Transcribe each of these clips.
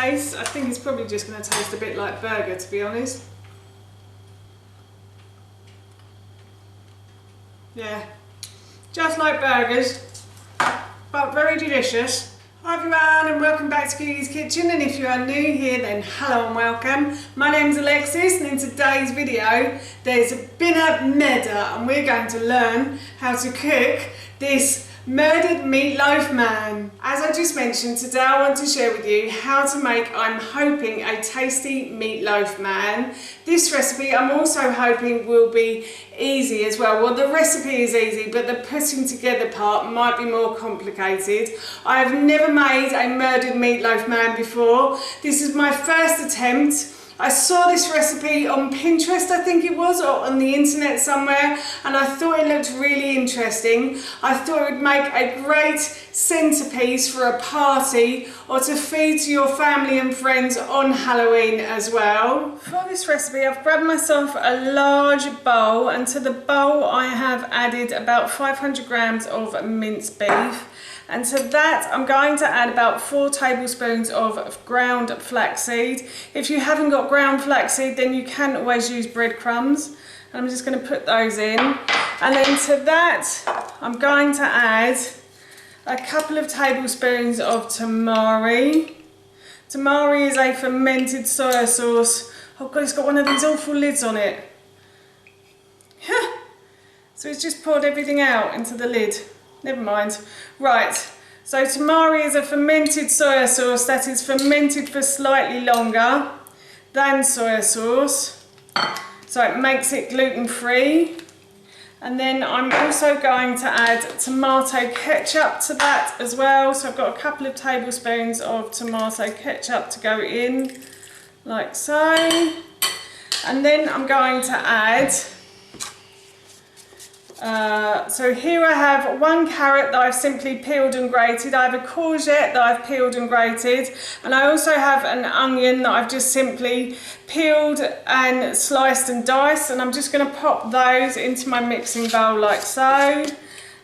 taste. I think it's probably just going to taste a bit like burger, to be honest. Yeah, just like burgers, but very delicious. Hi everyone and welcome back to Gigi's Kitchen, and if you are new here then hello and welcome. My name's Alexis and in today's video there's been a murder and we're going to learn how to cook this Murdered Meatloaf Man. As I just mentioned, today I want to share with you how to make, I'm hoping, a tasty meatloaf man. This recipe I'm also hoping will be easy as well. Well, the recipe is easy, but the putting together part might be more complicated. I have never made a Murdered Meatloaf Man before. This is my first attempt. I saw this recipe on Pinterest, I think it was, or on the internet somewhere, and I thought it looked really interesting. I thought it would make a great centerpiece for a party or to feed to your family and friends on Halloween as well. For this recipe, I've grabbed myself a large bowl, and to the bowl I have added about 500 grams of minced beef. And to that, I'm going to add about 4 tablespoons of ground flaxseed. If you haven't got ground flaxseed, then you can always use breadcrumbs. I'm just going to put those in. And then to that, I'm going to add a couple of tablespoons of tamari. Tamari is a fermented soy sauce. Oh God, it's got one of these awful lids on it. So it's just poured everything out into the lid. Never mind. Right, so tamari is a fermented soy sauce that is fermented for slightly longer than soy sauce, so it makes it gluten-free. And then I'm also going to add tomato ketchup to that as well. So I've got a couple of tablespoons of tomato ketchup to go in, like so. And then I'm going to add so here I have 1 carrot that I've simply peeled and grated. I have a courgette that I've peeled and grated, and I also have an onion that I've just simply peeled and sliced and diced, and I'm just going to pop those into my mixing bowl like so.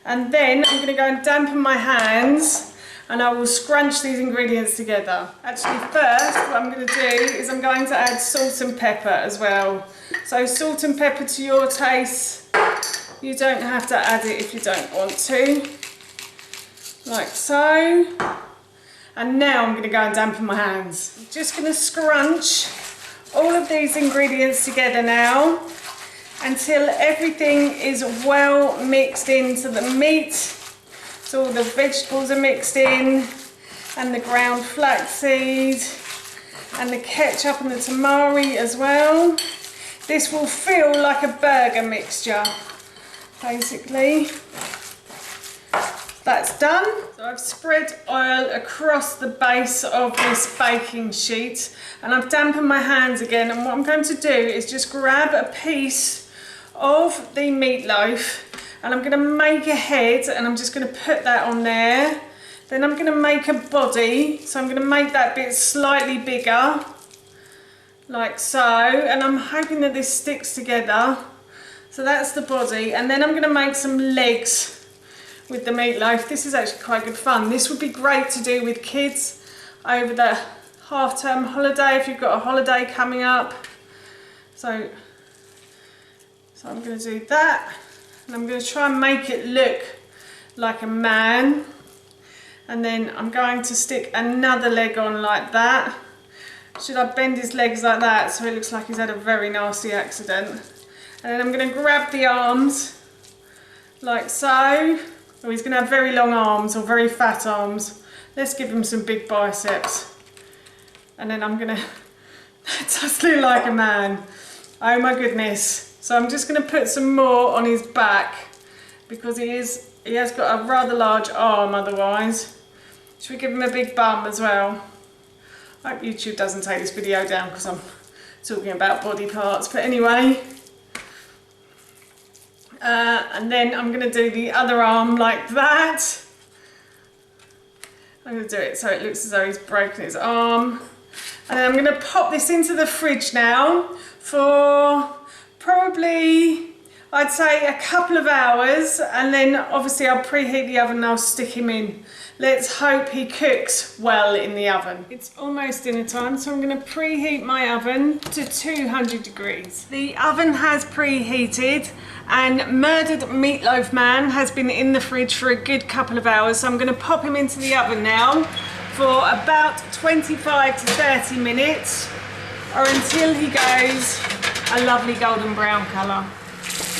And then I'm going to go and dampen my hands and I will scrunch these ingredients together. Actually, first what I'm going to do is I'm going to add salt and pepper as well. So salt and pepper to your taste. You don't have to add it if you don't want to, like so. And now I'm going to go and dampen my hands. I'm just going to scrunch all of these ingredients together now until everything is well mixed into the meat. So all the vegetables are mixed in, and the ground flaxseed, and the ketchup and the tamari as well. This will feel like a burger mixture. Basically, that's done. So I've spread oil across the base of this baking sheet and I've dampened my hands again, and what I'm going to do is just grab a piece of the meatloaf and I'm going to make a head, and I'm just going to put that on there. Then I'm going to make a body, so I'm going to make that bit slightly bigger, like so, and I'm hoping that this sticks together. So that's the body, and then I'm going to make some legs with the meatloaf. This is actually quite good fun. This would be great to do with kids over the half-term holiday if you've got a holiday coming up. So I'm going to do that, and I'm going to try and make it look like a man. And then I'm going to stick another leg on like that. Should I bend his legs like that so it looks like he's had a very nasty accident? And then I'm going to grab the arms, like so. Oh, he's going to have very long arms, or very fat arms. Let's give him some big biceps. And then I'm going to, that does look like a man. Oh my goodness. So I'm just going to put some more on his back, because he has got a rather large arm otherwise. Should we give him a big bum as well? I hope YouTube doesn't take this video down because I'm talking about body parts, but anyway. And then I'm going to do the other arm like that. I'm going to do it so it looks as though he's broken his arm. And then I'm going to pop this into the fridge now for probably, I'd say, a couple of hours, and then obviously I'll preheat the oven and I'll stick him in Let's hope he cooks well in the oven. It's almost dinner time, so I'm going to preheat my oven to 200 degrees. The oven has preheated, and Murdered Meatloaf Man has been in the fridge for a good couple of hours, so I'm going to pop him into the oven now for about 25 to 30 minutes, or until he goes a lovely golden brown colour.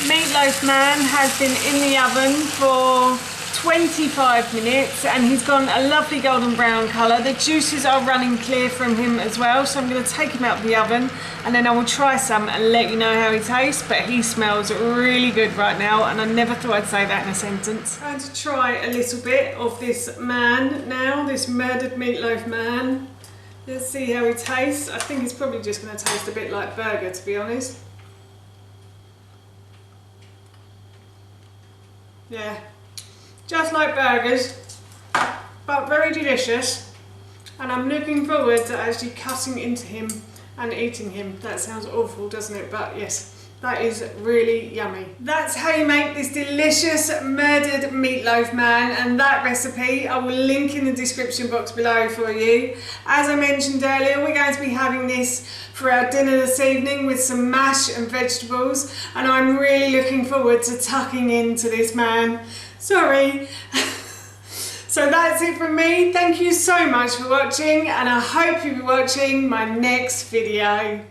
Meatloaf Man has been in the oven for 25 minutes and he's gone a lovely golden brown colour. The juices are running clear from him as well, so I'm going to take him out of the oven and then I will try some and let you know how he tastes. But he smells really good right now, and I never thought I'd say that in a sentence. I'm going to try a little bit of this man now, this Murdered Meatloaf Man. Let's see how he tastes. I think he's probably just going to taste a bit like burger, to be honest. Yeah, just like burgers, but very delicious. And I'm looking forward to actually cutting into him and eating him. That sounds awful, doesn't it? But yes, that is really yummy. That's how you make this delicious Murdered Meatloaf Man, and that recipe I will link in the description box below for you. As I mentioned earlier, we're going to be having this for our dinner this evening with some mash and vegetables, and I'm really looking forward to tucking into this man. Sorry. So that's it from me. Thank you so much for watching, and I hope you'll be watching my next video.